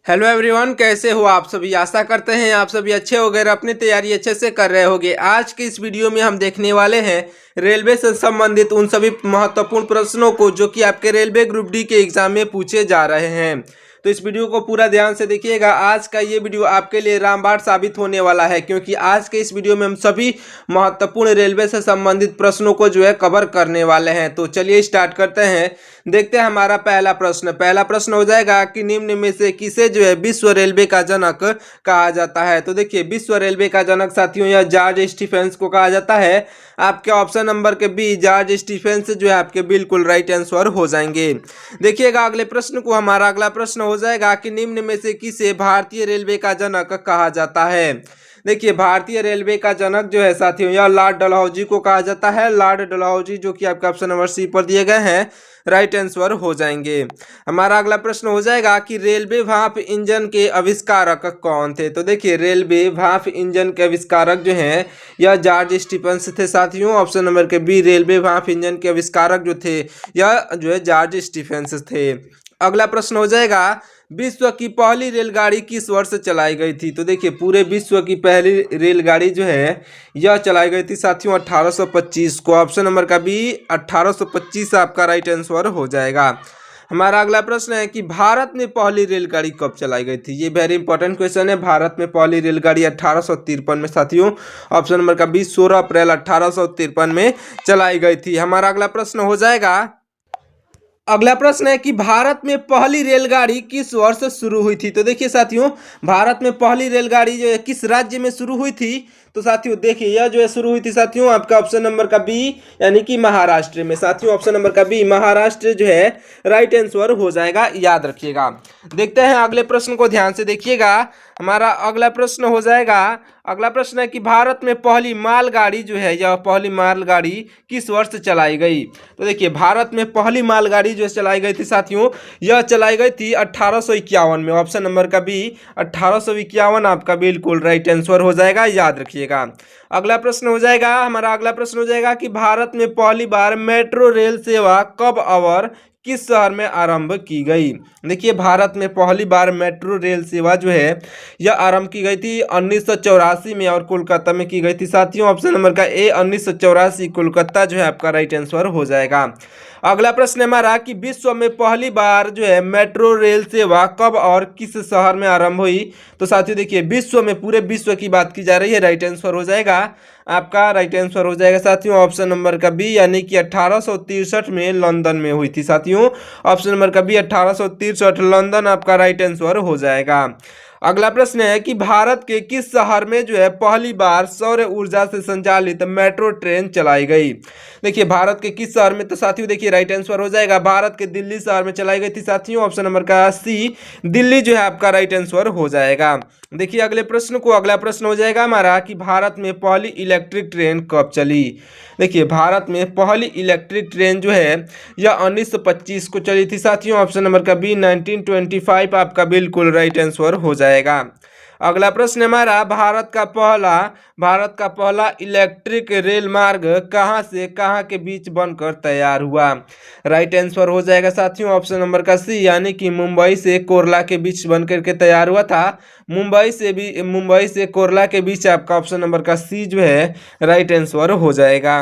Hello everyone, कैसे हो आप सभी। आशा करते हैं आप सभी अच्छे हो गए, अपनी तैयारी अच्छे से कर रहे होगे। आज के इस वीडियो में हम देखने वाले हैं रेलवे से संबंधित उन सभी महत्वपूर्ण प्रश्नों को जो कि आपके रेलवे ग्रुप डी के एग्जाम में पूछे जा रहे हैं। तो इस वीडियो को पूरा ध्यान से देखिएगा। आज का ये वीडियो आपके लिए रामबाण साबित होने वाला है, क्योंकि आज के इस वीडियो में हम सभी महत्वपूर्ण रेलवे से संबंधित प्रश्नों को जो है कवर करने वाले हैं। तो चलिए स्टार्ट करते हैं। देखते हैं हमारा पहला प्रश्न हो जाएगा कि निम्न में से किसे जो है विश्व रेलवे का जनक कहा जाता है। तो देखिए, विश्व रेलवे का जनक साथियों यह जॉर्ज स्टीफेंस को कहा जाता है। आपके ऑप्शन नंबर के बी जॉर्ज स्टीफेंस जो है आपके बिल्कुल राइट आंसर हो जाएंगे। देखिएगा अगले प्रश्न को। हमारा अगला प्रश्न हो जाएगा कि निम्न में से किसे भारतीय रेलवे का जनक कहा जाता है। देखिए, भारतीय रेलवे का जनक जो है साथियों यह लॉर्ड डलहौजी को कहा जाता है। लॉर्ड डलहौजी जो कि आपके ऑप्शन नंबर सी पर दिए गए हैं, राइट आंसर हो जाएंगे। हमारा अगला प्रश्न हो जाएगा कि रेलवे भाप इंजन के आविष्कारक कौन थे। तो देखिए, रेलवे भाप इंजन के आविष्कारक जो हैं यह जॉर्ज स्टीफेंस थे साथियों। ऑप्शन नंबर के बी रेलवे भाप इंजन के आविष्कारक जो थे यह जो है जॉर्ज स्टीफेंस थे। अगला प्रश्न हो जाएगा विश्व की पहली रेलगाड़ी किस वर्ष चलाई गई थी। तो देखिए, पूरे विश्व की पहली रेलगाड़ी जो है यह चलाई गई थी साथियों 1825 को। ऑप्शन नंबर का बी 1825 आपका राइट आंसर हो जाएगा। हमारा अगला प्रश्न है कि भारत में पहली रेलगाड़ी कब चलाई गई थी। ये वेरी इंपॉर्टेंट क्वेश्चन है। भारत में पहली रेलगाड़ी 1853 में साथियों। ऑप्शन नंबर का बी 16 अप्रैल 1853 में चलाई गई थी। हमारा अगला प्रश्न हो जाएगा, अगला प्रश्न है कि भारत में पहली रेलगाड़ी किस वर्ष शुरू हुई थी। तो देखिए साथियों, भारत में पहली रेलगाड़ी जो है किस राज्य में शुरू हुई थी। तो साथियों देखिए, यह जो है शुरू हुई थी साथियों आपका ऑप्शन नंबर का बी यानी कि महाराष्ट्र में। साथियों ऑप्शन नंबर का बी महाराष्ट्र जो है राइट आंसर हो जाएगा, याद रखिएगा। देखते हैं अगले प्रश्न को, ध्यान से देखिएगा। हमारा अगला प्रश्न हो जाएगा, अगला प्रश्न है कि भारत में पहली मालगाड़ी जो है यह पहली मालगाड़ी किस वर्ष चलाई गई। तो देखिए, भारत में पहली मालगाड़ी जो चलाई गई थी साथियों यह चलाई गई थी 1851 में। ऑप्शन नंबर का बी 1851 आपका बिल्कुल राइट आंसर हो जाएगा, याद रखिएगा। अगला प्रश्न हो जाएगा, हमारा अगला प्रश्न हो जाएगा कि भारत में पहली बार मेट्रो रेल सेवा कब और किस शहर में आरंभ की गई। देखिए, भारत में पहली बार मेट्रो रेल सेवा जो है यह आरंभ की गई थी 1984 में और कोलकाता में की गई थी साथियों। ऑप्शन नंबर का ए 1984 कोलकाता जो है आपका राइट आंसर हो जाएगा। अगला प्रश्न हमारा कि विश्व में पहली बार जो है मेट्रो रेल सेवा कब और किस शहर में आरंभ हुई। तो साथियों देखिए, विश्व में पूरे विश्व की बात की जा रही है, राइट आंसर हो जाएगा आपका राइट आंसर हो जाएगा साथियों ऑप्शन नंबर का बी यानी कि 1863 में लंदन में हुई थी साथियों। ऑप्शन नंबर का बी 1863 लंदन आपका राइट आंसर हो जाएगा। अगला प्रश्न है कि भारत के किस शहर में जो है पहली बार सौर ऊर्जा से संचालित मेट्रो ट्रेन चलाई गई। देखिए, भारत के किस शहर में। तो साथियों देखिए, राइट आंसर हो जाएगा भारत के दिल्ली शहर में चलाई गई थी साथियों। ऑप्शन नंबर का सी दिल्ली जो है आपका राइट आंसर हो जाएगा। देखिए अगले प्रश्न को, अगला प्रश्न हो जाएगा हमारा कि भारत में पहली इलेक्ट्रिक ट्रेन कब चली। देखिए, भारत में पहली इलेक्ट्रिक ट्रेन जो है यह 1925 को चली थी साथियों। ऑप्शन नंबर का बी 1925 आपका बिल्कुल राइट आंसर हो जाएगा। अगला प्रश्न हमारा, भारत का पहला इलेक्ट्रिक रेल मार्ग कहां से कहां के बीच बनकर तैयार हुआ। राइट आंसर हो जाएगा साथियों ऑप्शन नंबर का सी यानी कि मुंबई से कोरला के बीच बनकर के तैयार हुआ था। मुंबई से कोरला के बीच आपका ऑप्शन नंबर का सी जो है राइट आंसर हो जाएगा।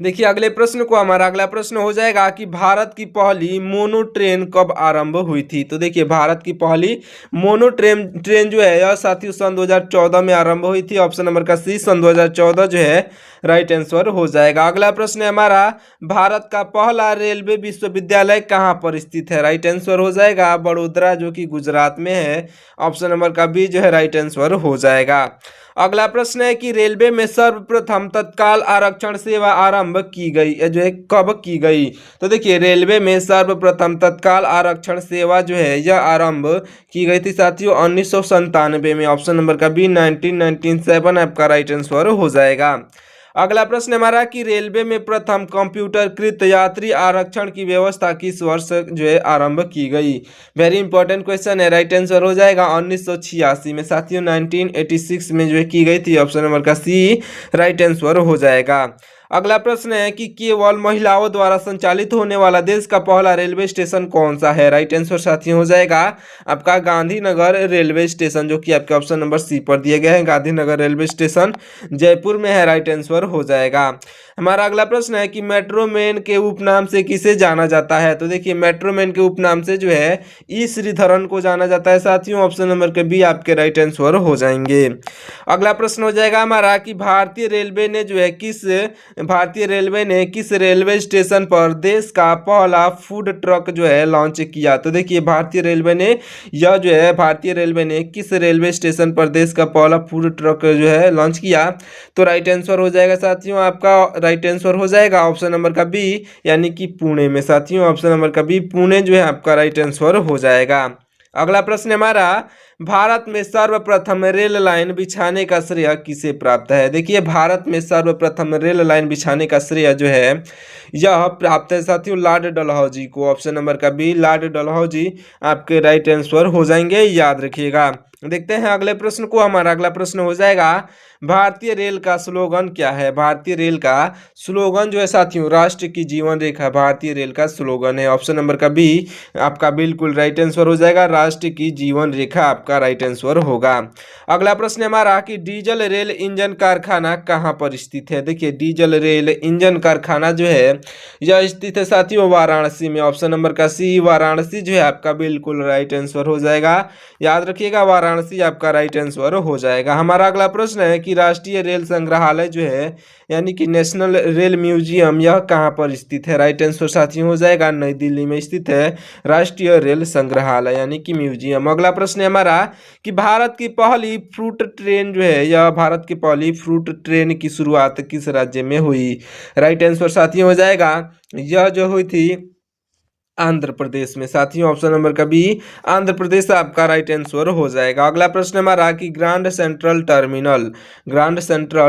देखिए अगले प्रश्न को, हमारा अगला प्रश्न हो जाएगा कि भारत की पहली मोनो ट्रेन कब आरंभ हुई थी। तो देखिए, भारत की पहली मोनो ट्रेन जो है यह साथियों सन 2014 में आरंभ हुई थी। ऑप्शन नंबर का सी सन 2014 जो है राइट आंसर हो जाएगा। अगला प्रश्न है हमारा, भारत का पहला रेलवे विश्वविद्यालय कहाँ पर स्थित है। राइट आंसर हो जाएगा बड़ोदरा जो कि गुजरात में है। ऑप्शन नंबर का बी जो है राइट आंसर हो जाएगा। अगला प्रश्न है कि रेलवे में सर्वप्रथम तत्काल आरक्षण सेवा आरंभ की गई जो है कब की गई। तो देखिए, रेलवे में सर्वप्रथम तत्काल आरक्षण सेवा जो है यह आरंभ की गई थी साथियों 1997 में। ऑप्शन नंबर का बी 1997 आपका राइट आंसर हो जाएगा। अगला प्रश्न हमारा कि रेलवे में प्रथम कंप्यूटरकृत यात्री आरक्षण की व्यवस्था किस वर्ष जो है आरंभ की गई। वेरी इंपॉर्टेंट क्वेश्चन है, राइट आंसर हो जाएगा 1986 में साथियों 1986 में जो है की गई थी। ऑप्शन नंबर का सी राइट आंसर हो जाएगा। अगला प्रश्न है कि केवल महिलाओं द्वारा संचालित होने वाला देश का पहला रेलवे स्टेशन कौन सा है। राइट आंसर साथियों हो जाएगा आपका गांधीनगर रेलवे स्टेशन, जो कि आपके ऑप्शन नंबर सी पर दिए गए हैं। गांधीनगर रेलवे स्टेशन जयपुर में है। राइट आंसर हो जाएगा। हमारा अगला प्रश्न है कि मेट्रो मैन के उपनाम से किसे जाना जाता है। तो देखिए मेट्रो मैन के उपनाम से जो है ई श्रीधरन को जाना जाता है साथियों। ऑप्शन नंबर के बी आपके राइट आंसर हो जाएंगे। अगला प्रश्न हो जाएगा हमारा कि भारतीय रेलवे ने किस रेलवे स्टेशन पर देश का पहला फूड ट्रक जो है लॉन्च किया। तो देखिए भारतीय रेलवे ने किस रेलवे स्टेशन पर देश का पहला फूड ट्रक जो है लॉन्च किया। तो राइट आंसर हो जाएगा साथियों आपका राइट आंसर हो जाएगा ऑप्शन नंबर का बी, यानी कि पुणे में साथियों। ऑप्शन नंबर का बी पुणे जो है आपका राइट आंसर हो जाएगा। अगला प्रश्न हमारा भारत में सर्वप्रथम रेल लाइन बिछाने का श्रेय किसे प्राप्त है। देखिए भारत में सर्वप्रथम रेल लाइन बिछाने का श्रेय जो है यह प्राप्त है साथियों लॉर्ड डलहौजी को। ऑप्शन नंबर का बी लॉर्ड डलहौजी आपके राइट आंसर हो जाएंगे, याद रखिएगा। देखते हैं अगले प्रश्न को। हमारा अगला प्रश्न हो जाएगा भारतीय रेल का स्लोगन क्या है। भारतीय रेल का स्लोगन जो है साथियों राष्ट्र की जीवन रेखा भारतीय रेल का स्लोगन है। ऑप्शन नंबर का बी आपका बिल्कुल राइट आंसर हो जाएगा, राष्ट्र की जीवन रेखा आपका राइट आंसर होगा। अगला प्रश्न हमारा कि डीजल रेल इंजन कारखाना कहाँ पर स्थित है। देखिए डीजल रेल इंजन कारखाना जो है यह स्थित है साथियों वाराणसी में। ऑप्शन नंबर का सी वाराणसी जो है आपका बिल्कुल राइट आंसर हो जाएगा, याद रखिएगा वाराणसी आपका राइट आंसर हो जाएगा। हमारा अगला प्रश्न है कि राष्ट्रीय रेल संग्रहालय जो है यानी कि नेशनल रेल म्यूजियम यह कहाँ पर स्थित है। राइट आंसर साथियों हो जाएगा नई दिल्ली में स्थित है राष्ट्रीय रेल संग्रहालय यानी कि म्यूजियम। अगला प्रश्न है हमारा कि भारत की पहली फ्रूट ट्रेन जो है यह भारत की पहली फ्रूट ट्रेन की शुरुआत किस राज्य में हुई। राइट आंसर साथियों हो जाएगा यह जो हुई थी आंध्र प्रदेश में साथियों। ऑप्शन नंबर का बी आंध्र प्रदेश आपका राइट आंसर हो जाएगा। अगला प्रश्न हमारा कि ग्रांड सेंट्रल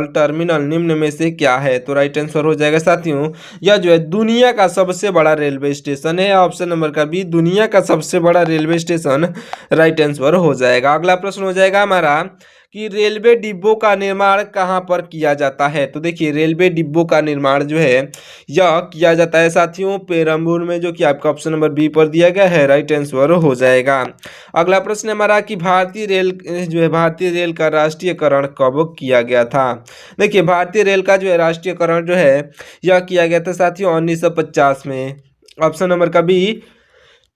टर्मिनल निम्न में से क्या है। तो राइट आंसर हो जाएगा साथियों यह जो है दुनिया का सबसे बड़ा रेलवे स्टेशन है। ऑप्शन नंबर का बी दुनिया का सबसे बड़ा रेलवे स्टेशन राइट आंसर हो जाएगा। अगला प्रश्न हो जाएगा हमारा कि रेलवे डिब्बों का निर्माण कहाँ पर किया जाता है। तो देखिए रेलवे डिब्बों का निर्माण जो है यह किया जाता है साथियों पेरम्बूर में, जो कि आपका ऑप्शन नंबर बी पर दिया गया है, राइट आंसर हो जाएगा। अगला प्रश्न हमारा कि भारतीय रेल का राष्ट्रीयकरण कब किया गया था। देखिए भारतीय रेल का जो है राष्ट्रीयकरण जो है यह किया गया था साथियों 1950 में। ऑप्शन नंबर का बी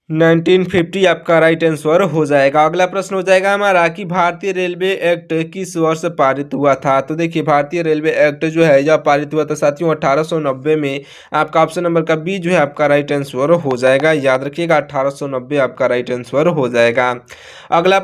1950 आपका राइट आंसर हो जाएगा। अगला प्रश्न हो जाएगा हमारा कि भारतीय रेलवे एक्ट किस वर्ष पारित हुआ था। तो देखिए भारतीय रेलवे एक्ट जो है यह पारित हुआ था साथियों 1890 में। आपका ऑप्शन नंबर का बी जो है आपका राइट आंसर हो जाएगा, याद रखिएगा 1890 आपका राइट आंसर हो जाएगा। अगला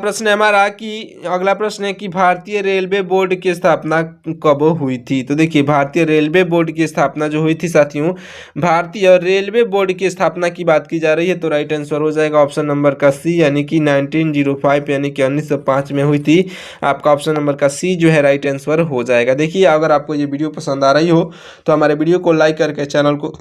प्रश्न है कि भारतीय रेलवे बोर्ड की स्थापना कब हुई थी। तो देखिए भारतीय रेलवे बोर्ड की स्थापना जो हुई थी साथियों भारतीय रेलवे बोर्ड की स्थापना की बात की जा रही है। तो राइट आंसर हो जाएगा ऑप्शन नंबर का सी यानी कि 1905 यानी कि 1905 में हुई थी। आपका ऑप्शन नंबर का सी जो है राइट आंसर हो जाएगा। देखिए अगर आपको ये वीडियो पसंद आ रही हो तो हमारे वीडियो को लाइक करके चैनल को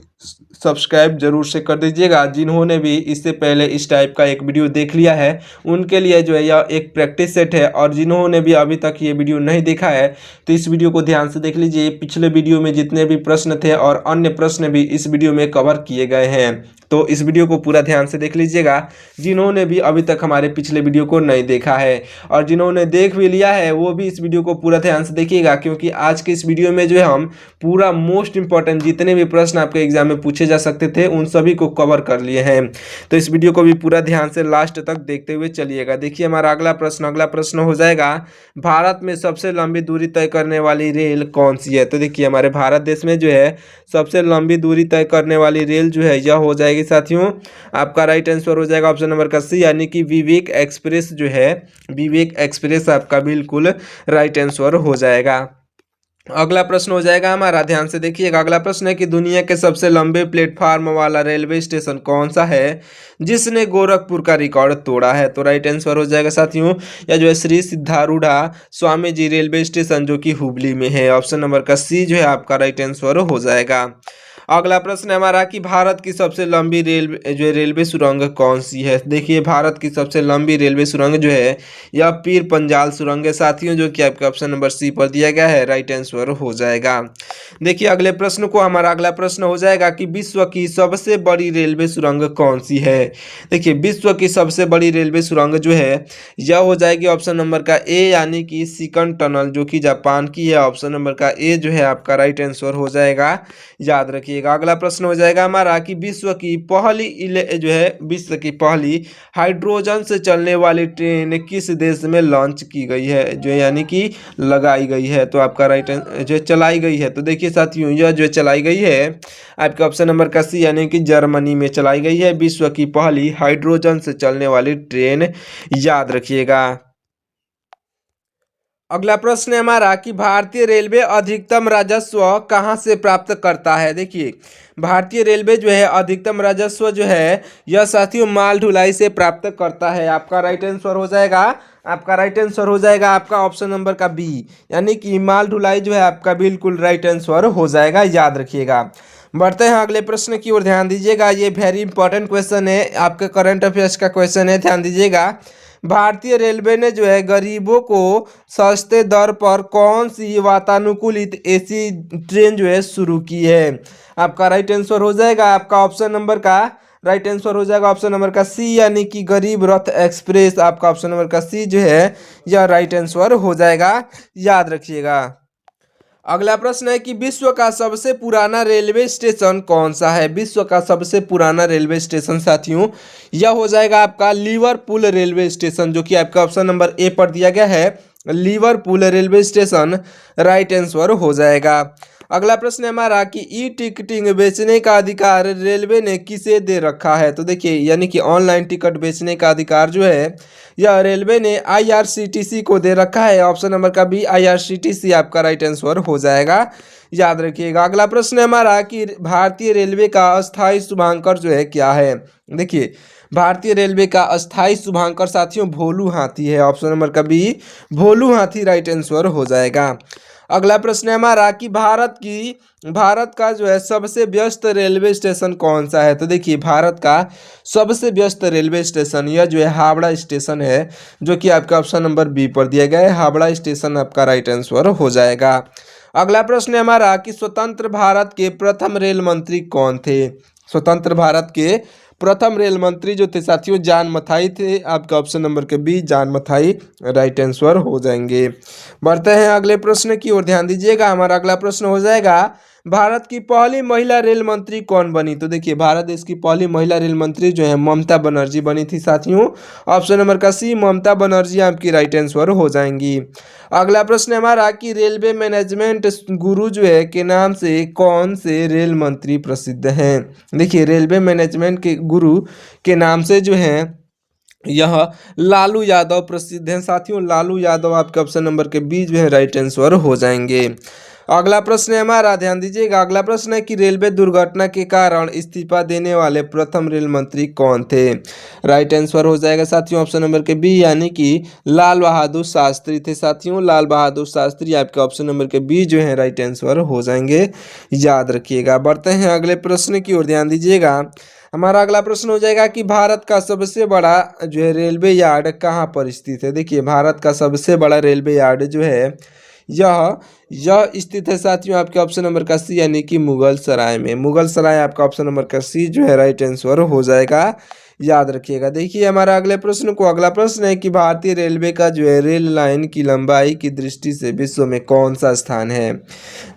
सब्सक्राइब जरूर से कर दीजिएगा। जिन्होंने भी इससे पहले इस टाइप का एक वीडियो देख लिया है उनके लिए जो है यह एक प्रैक्टिस सेट है, और जिन्होंने भी अभी तक ये वीडियो नहीं देखा है तो इस वीडियो को ध्यान से देख लीजिए। पिछले वीडियो में जितने भी प्रश्न थे और अन्य प्रश्न भी इस वीडियो में कवर किए गए हैं, तो इस वीडियो को पूरा ध्यान से देख लीजिएगा जिन्होंने भी अभी तक हमारे पिछले वीडियो को नहीं देखा है। और जिन्होंने देख भी लिया है वो भी इस वीडियो को पूरा ध्यान से देखिएगा, क्योंकि आज के इस वीडियो में जो है हम पूरा मोस्ट इंपॉर्टेंट जितने भी प्रश्न आपके एग्जाम में पूछे जा सकते थे उन सभी को कवर कर लिए हैं। तो इस वीडियो को भी पूरा ध्यान से लास्ट तक देखते हुए चलिएगा। देखिए हमारा अगला प्रश्न हो जाएगा भारत में सबसे लंबी दूरी तय करने वाली रेल कौन सी है। तो देखिए हमारे भारत देश में जो है सबसे लंबी दूरी तय करने वाली रेल जो है यह हो जाएगी साथियों आपका राइट आंसर हो जाएगा ऑप्शन नंबर का सी यानी कि विवेक एक्सप्रेस जो है विवेक एक्सप्रेस आपका बिल्कुल राइट आंसर हो जाएगा। अगला प्रश्न हो जाएगा हमारा, ध्यान से देखिएगा। अगला प्रश्न है कि दुनिया के सबसे लंबे प्लेटफार्म वाला रेलवे स्टेशन कौन सा है जिसने गोरखपुर का रिकॉर्ड तोड़ा है। तो राइट आंसर हो जाएगा साथियों या जो है श्री सिद्धारूढ़ा स्वामी जी रेलवे स्टेशन जो कि हुबली में है। ऑप्शन नंबर का सी जो है आपका राइट आंसर हो जाएगा। अगला प्रश्न है हमारा कि भारत की सबसे लंबी रेलवे सुरंग कौन सी है। देखिए भारत की सबसे लंबी रेलवे सुरंग जो है यह पीर पंजाल सुरंग है साथियों, जो कि आपका ऑप्शन नंबर सी पर दिया गया है, राइट आंसर हो जाएगा। देखिए अगले प्रश्न को, हमारा अगला प्रश्न हो जाएगा कि विश्व की सबसे बड़ी रेलवे सुरंग कौन सी है। देखिए विश्व की सबसे बड़ी रेलवे सुरंग जो है यह हो जाएगी ऑप्शन नंबर का ए, यानी कि सिकन टनल, जो कि जापान की है। ऑप्शन नंबर का ए जो है आपका राइट आंसर हो जाएगा, याद रखिएगा। अगला प्रश्न हो जाएगा हमारा कि विश्व की पहली हाइड्रोजन से चलने वाली ट्रेन किस देश में लॉन्च की गई है, जो यानी कि लगाई गई है, तो आपका राइट जो चलाई गई है। तो देखिए साथियों यह जो चलाई गई है आपका ऑप्शन नंबर का सी, यानी कि जर्मनी में चलाई गई है विश्व की पहली हाइड्रोजन से चलने वाली ट्रेन, याद रखिएगा। अगला प्रश्न है हमारा कि भारतीय रेलवे अधिकतम राजस्व कहाँ से प्राप्त करता है। देखिए भारतीय रेलवे जो है अधिकतम राजस्व जो है यह साथियों माल ढुलाई से प्राप्त करता है। आपका राइट आंसर हो जाएगा, आपका ऑप्शन नंबर का बी, यानी कि माल ढुलाई जो है आपका बिल्कुल राइट आंसर हो जाएगा, याद रखिएगा। बढ़ते हैं अगले प्रश्न की ओर, ध्यान दीजिएगा। ये वेरी इंपॉर्टेंट क्वेश्चन है, आपके करंट अफेयर्स का क्वेश्चन है, ध्यान दीजिएगा। भारतीय रेलवे ने जो है गरीबों को सस्ते दर पर कौन सी वातानुकूलित एसी ट्रेन जो है शुरू की है। आपका राइट आंसर हो जाएगा, आपका ऑप्शन नंबर का राइट आंसर हो जाएगा ऑप्शन नंबर का सी, यानी कि गरीब रथ एक्सप्रेस। आपका ऑप्शन नंबर का सी जो है यह राइट आंसर हो जाएगा, याद रखिएगा। अगला प्रश्न है कि विश्व का सबसे पुराना रेलवे स्टेशन कौन सा है। विश्व का सबसे पुराना रेलवे स्टेशन साथियों यह हो जाएगा आपका लिवरपूल रेलवे स्टेशन, जो कि आपका ऑप्शन नंबर ए पर दिया गया है, Liverpool railway station right answer हो जाएगा। अगला प्रश्न है हमारा कि ई टिकटिंग बेचने का अधिकार रेलवे ने किसे दे रखा है। तो देखिए यानी कि ऑनलाइन टिकट बेचने का अधिकार जो है यह रेलवे ने आईआरसीटीसी को दे रखा है। ऑप्शन नंबर का बी आईआरसीटीसी आपका राइट आंसर हो जाएगा, याद रखिएगा। अगला प्रश्न है हमारा कि भारतीय रेलवे का अस्थायी शुभांकर जो है क्या है। देखिए भारतीय रेलवे का अस्थायी शुभांकर साथियों भोलू हाथी है। ऑप्शन नंबर का बी भोलू हाथी राइट आंसर हो जाएगा। अगला प्रश्न है हमारा कि भारत का जो है सबसे व्यस्त रेलवे स्टेशन कौन सा है। तो देखिए भारत का सबसे व्यस्त रेलवे स्टेशन यह जो है हावड़ा स्टेशन है, जो कि आपका ऑप्शन नंबर बी पर दिया गया है, हावड़ा स्टेशन आपका राइट आंसर हो जाएगा। अगला प्रश्न है हमारा कि स्वतंत्र भारत के प्रथम रेल मंत्री कौन थे। स्वतंत्र भारत के प्रथम रेल मंत्री जो थे साथियों जान मथाई थे। आपका ऑप्शन नंबर के बी जान मथाई राइट आंसर हो जाएंगे। बढ़ते हैं अगले प्रश्न की ओर, ध्यान दीजिएगा। हमारा अगला प्रश्न हो जाएगा भारत की पहली महिला रेल मंत्री कौन बनी। तो देखिए भारत देश की पहली महिला रेल मंत्री जो है ममता बनर्जी बनी थी साथियों। ऑप्शन नंबर का सी ममता बनर्जी आपकी राइट आंसर हो जाएंगी। अगला प्रश्न है हमारा कि रेलवे मैनेजमेंट गुरु जो है के नाम से कौन से रेल मंत्री प्रसिद्ध हैं। देखिए रेलवे मैनेजमेंट के गुरु के नाम से जो है यह लालू यादव प्रसिद्ध हैं साथियों। लालू यादव आपके ऑप्शन नंबर के बी जो है राइट आंसर हो जाएंगे। अगला प्रश्न है हमारा, ध्यान दीजिएगा। अगला प्रश्न है कि रेलवे दुर्घटना के कारण इस्तीफा देने वाले प्रथम रेल मंत्री कौन थे। राइट आंसर हो जाएगा साथियों ऑप्शन नंबर के बी, यानी कि लाल बहादुर शास्त्री थे साथियों। लाल बहादुर शास्त्री आपके ऑप्शन नंबर के बी जो है राइट आंसर हो जाएंगे, याद रखिएगा। बढ़ते हैं अगले प्रश्न की ओर, ध्यान दीजिएगा। हमारा अगला प्रश्न हो जाएगा कि भारत का सबसे बड़ा जो है रेलवे यार्ड कहाँ पर स्थित है। देखिए भारत का सबसे बड़ा रेलवे यार्ड जो है यह स्थित है साथियों आपके ऑप्शन नंबर का सी, यानी कि मुगल सराय में। मुगल सराय आपका ऑप्शन नंबर का सी जो है राइट आंसर हो जाएगा, याद रखिएगा। देखिए हमारा अगले प्रश्न को, अगला प्रश्न है कि भारतीय रेलवे का जो है रेल लाइन की लंबाई की दृष्टि से विश्व में कौन सा स्थान है।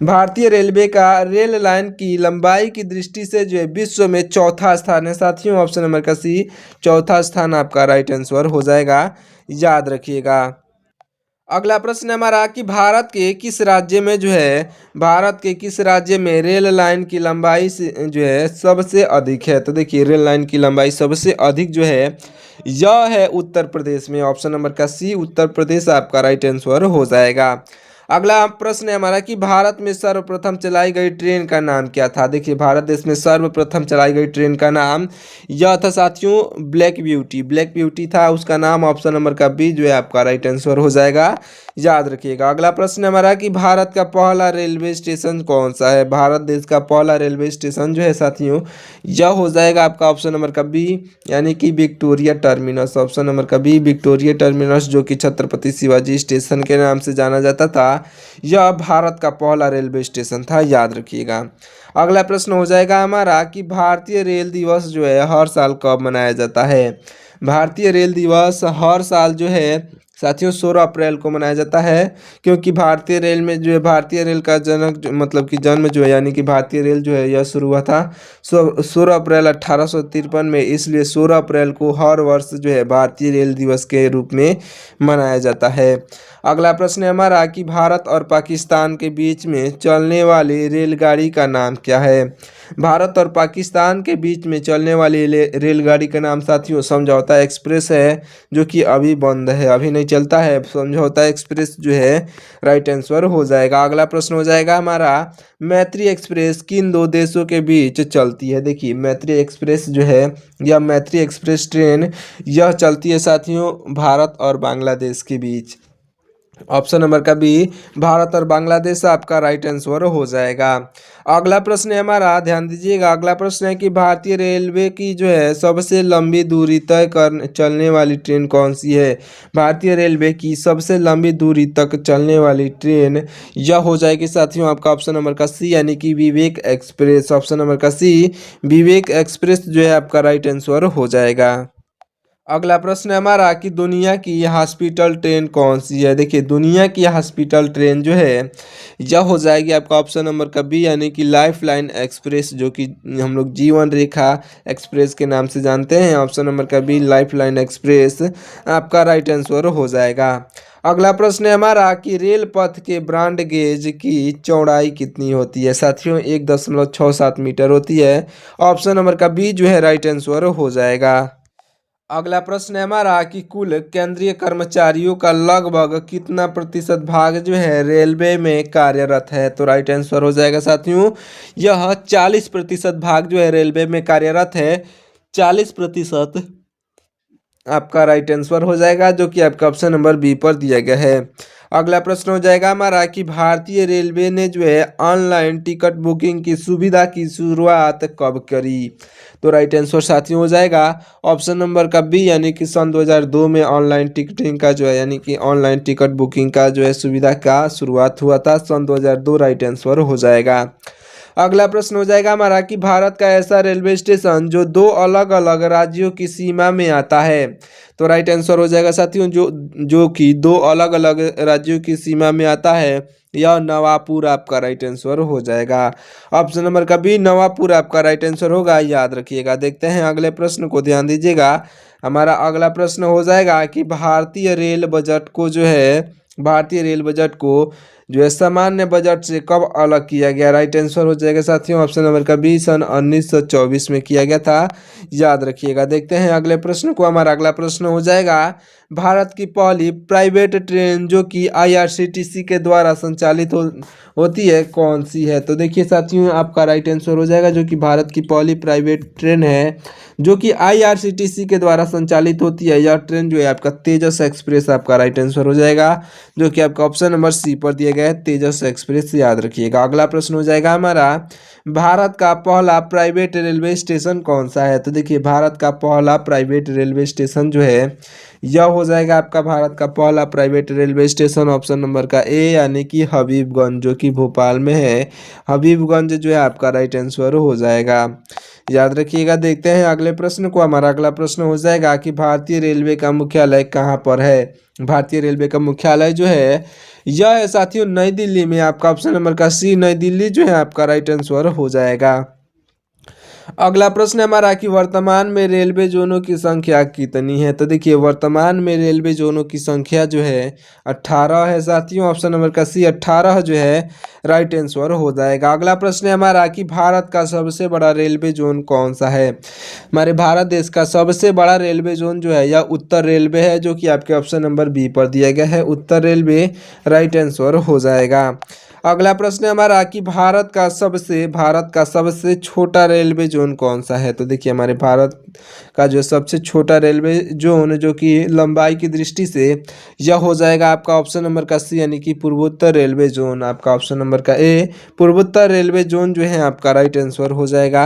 भारतीय रेलवे का रेल लाइन की लंबाई की दृष्टि से जो है विश्व में चौथा स्थान है साथियों। ऑप्शन नंबर का सी चौथा स्थान आपका राइट आंसर हो जाएगा, याद रखिएगा। अगला प्रश्न हमारा कि भारत के किस राज्य में रेल लाइन की लंबाई से जो है सबसे अधिक है। तो देखिए रेल लाइन की लंबाई सबसे अधिक जो है यह है उत्तर प्रदेश में। ऑप्शन नंबर का सी उत्तर प्रदेश आपका राइट आंसर हो जाएगा। अगला प्रश्न है हमारा कि भारत में सर्वप्रथम चलाई गई ट्रेन का नाम क्या था। देखिए भारत देश में सर्वप्रथम चलाई गई ट्रेन का नाम यह था साथियों ब्लैक ब्यूटी। ब्लैक ब्यूटी था उसका नाम। ऑप्शन नंबर का बी जो है आपका राइट आंसर हो जाएगा, याद रखिएगा। अगला प्रश्न हमारा कि भारत का पहला रेलवे स्टेशन कौन सा है। भारत देश का पहला रेलवे स्टेशन जो है साथियों यह हो जाएगा आपका ऑप्शन नंबर का बी यानी कि विक्टोरिया टर्मिनस। ऑप्शन नंबर का बी विक्टोरिया टर्मिनस जो कि छत्रपति शिवाजी स्टेशन के नाम से जाना जाता था, यह भारत का पहला रेलवे स्टेशन था, याद रखिएगा। अगला प्रश्न हो जाएगा हमारा कि भारतीय रेल दिवस जो है हर साल कब मनाया जाता है। भारतीय रेल दिवस हर साल जो है साथियों 16 अप्रैल को मनाया जाता है, क्योंकि भारतीय रेल में जो है भारतीय रेल का जनक मतलब कि जन्म जो है यानी कि भारतीय रेल जो है यह शुरू हुआ था 16 अप्रैल 1853 में, इसलिए 16 अप्रैल को हर वर्ष जो है भारतीय रेल दिवस के रूप में मनाया जाता है। अगला प्रश्न है हमारा कि भारत और पाकिस्तान के बीच में चलने वाली रेलगाड़ी का नाम क्या है। भारत और पाकिस्तान के बीच में चलने वाली रेलगाड़ी का नाम साथियों समझौता एक्सप्रेस है, जो कि अभी बंद है, अभी नहीं चलता है। समझौता एक्सप्रेस जो है राइट आंसर हो जाएगा। अगला प्रश्न हो जाएगा हमारा मैत्री एक्सप्रेस किन दो देशों के बीच चलती है। देखिए मैत्री एक्सप्रेस जो है या मैत्री एक्सप्रेस ट्रेन यह चलती है साथियों भारत और बांग्लादेश के बीच। ऑप्शन नंबर का बी भारत और बांग्लादेश आपका राइट आंसर हो जाएगा। अगला प्रश्न है हमारा, ध्यान दीजिएगा। अगला प्रश्न है कि भारतीय रेलवे की जो है सबसे लंबी दूरी तय कर चलने वाली ट्रेन कौन सी है। भारतीय रेलवे की सबसे लंबी दूरी तक चलने वाली ट्रेन यह हो जाएगी साथियों आपका ऑप्शन नंबर का सी यानी कि विवेक एक्सप्रेस। ऑप्शन नंबर का सी विवेक एक्सप्रेस जो है आपका राइट आंसर हो जाएगा। अगला प्रश्न है हमारा कि दुनिया की हॉस्पिटल ट्रेन कौन सी है। देखिए दुनिया की हॉस्पिटल ट्रेन जो है यह हो जाएगी आपका ऑप्शन नंबर का बी यानी कि लाइफ लाइन एक्सप्रेस, जो कि हम लोग जीवन रेखा एक्सप्रेस के नाम से जानते हैं। ऑप्शन नंबर का बी लाइफ लाइन एक्सप्रेस आपका राइट आंसर हो जाएगा। अगला प्रश्न है हमारा कि रेल पथ के ब्रॉड गेज की चौड़ाई कितनी होती है। साथियों 1.67 मीटर होती है। ऑप्शन नंबर का बी जो है राइट आंसर हो जाएगा। अगला प्रश्न है हमारा कि कुल केंद्रीय कर्मचारियों का लगभग कितना प्रतिशत भाग जो है रेलवे में कार्यरत है। तो राइट आंसर हो जाएगा साथियों यह 40% भाग जो है रेलवे में कार्यरत है। 40% आपका राइट आंसर हो जाएगा, जो कि आपका ऑप्शन नंबर बी पर दिया गया है। अगला प्रश्न हो जाएगा हमारा कि भारतीय रेलवे ने जो है ऑनलाइन टिकट बुकिंग की सुविधा की शुरुआत कब करी। तो राइट आंसर साथियों हो जाएगा ऑप्शन नंबर का बी यानी कि सन 2002 में ऑनलाइन टिकटिंग का जो है यानी कि ऑनलाइन टिकट बुकिंग का जो है सुविधा का शुरुआत हुआ था सन 2002, राइट आंसर हो जाएगा। अगला प्रश्न हो जाएगा हमारा कि भारत का ऐसा रेलवे स्टेशन जो दो अलग अलग राज्यों की सीमा में आता है। तो राइट आंसर हो जाएगा साथियों जो कि दो अलग अलग राज्यों की सीमा में आता है, यह नवापुर आपका राइट आंसर हो जाएगा। ऑप्शन नंबर का बी नवापुर आपका राइट आंसर होगा, याद रखिएगा। देखते हैं अगले प्रश्न को, ध्यान दीजिएगा। हमारा अगला प्रश्न हो जाएगा कि भारतीय रेल बजट को जो है सामान्य बजट से कब अलग किया गया। राइट आंसर हो जाएगा साथियों ऑप्शन नंबर का बी सन 1924 में किया गया था, याद रखिएगा। देखते हैं अगले प्रश्न को। हमारा अगला प्रश्न हो जाएगा भारत की पहली प्राइवेट ट्रेन जो कि IRCTC के द्वारा संचालित होती है कौन सी है। तो देखिए साथियों आपका राइट आंसर हो जाएगा जो कि भारत की पहली प्राइवेट ट्रेन है जो कि IRCTC के द्वारा संचालित होती है, यह ट्रेन जो है आपका तेजस एक्सप्रेस आपका राइट आंसर हो जाएगा, जो कि आपका ऑप्शन नंबर सी पर दिया गया है तेजस एक्सप्रेस, याद रखिएगा। अगला प्रश्न हो जाएगा हमारा भारत का पहला प्राइवेट रेलवे स्टेशन कौन सा है। तो देखिए भारत का पहला प्राइवेट रेलवे स्टेशन जो है यह हो जाएगा आपका भारत का पहला private railway station option number का ए यानी कि हबीबगंज, जो कि भोपाल में है। हबीबगंज जो है आपका राइट आंसर हो जाएगा, याद रखिएगा। देखते हैं अगले प्रश्न को। हमारा अगला प्रश्न हो जाएगा कि भारतीय रेलवे का मुख्यालय कहाँ पर है। भारतीय रेलवे का मुख्यालय जो है यह है साथियों नई दिल्ली में, आपका ऑप्शन नंबर का सी नई दिल्ली जो है आपका राइट आंसर हो जाएगा। अगला प्रश्न हमारा कि वर्तमान में रेलवे जोनों की संख्या कितनी है। तो देखिए वर्तमान में रेलवे जोनों की संख्या जो है 18 है साथियों। ऑप्शन नंबर का सी 18 जो है राइट आंसर हो जाएगा। अगला प्रश्न है हमारा कि भारत का सबसे बड़ा रेलवे जोन कौन सा है। हमारे भारत देश का सबसे बड़ा रेलवे जोन जो है यह उत्तर रेलवे है, जो कि आपके ऑप्शन नंबर बी पर दिया गया है। उत्तर रेलवे राइट आंसर हो जाएगा। अगला प्रश्न है हमारा कि भारत का सबसे छोटा रेलवे जोन कौन सा है। तो देखिए हमारे भारत का जो सबसे छोटा रेलवे जोन जो कि लंबाई की दृष्टि से यह हो जाएगा आपका ऑप्शन नंबर का सी, यानी कि पूर्वोत्तर रेलवे जोन। आपका ऑप्शन नंबर का ए पूर्वोत्तर रेलवे जोन जो है आपका राइट आंसर हो जाएगा,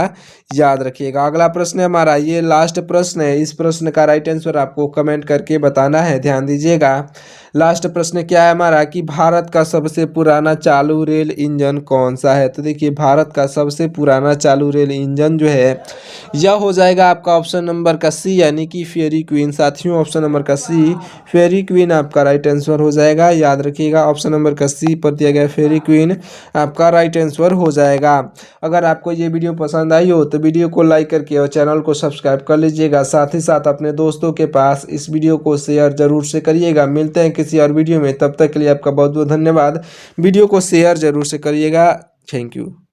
याद रखिएगा। अगला प्रश्न है हमारा, ये लास्ट प्रश्न है, इस प्रश्न का राइट आंसर आपको कमेंट करके बताना है, ध्यान दीजिएगा। लास्ट प्रश्न क्या है हमारा कि भारत का सबसे पुराना चालू रेल इंजन कौन सा है। तो देखिए भारत का सबसे पुराना चालू रेल इंजन जो है यह हो जाएगा आपका ऑप्शन नंबर का सी, यानी कि फेरी क्वीन। साथियों ऑप्शन नंबर का सी फेरी क्वीन आपका राइट आंसर हो जाएगा, याद रखिएगा। ऑप्शन नंबर का सी पर दिया गया फेरी क्वीन आपका राइट आंसर हो जाएगा। अगर आपको ये वीडियो पसंद आई हो तो वीडियो को लाइक करके और चैनल को सब्सक्राइब कर लीजिएगा। साथ ही साथ अपने दोस्तों के पास इस वीडियो को शेयर जरूर से करिएगा। मिलते हैं किसी और वीडियो में, तब तक के लिए आपका बहुत बहुत धन्यवाद। वीडियो को शेयर जरूर से करिएगा। Thank you.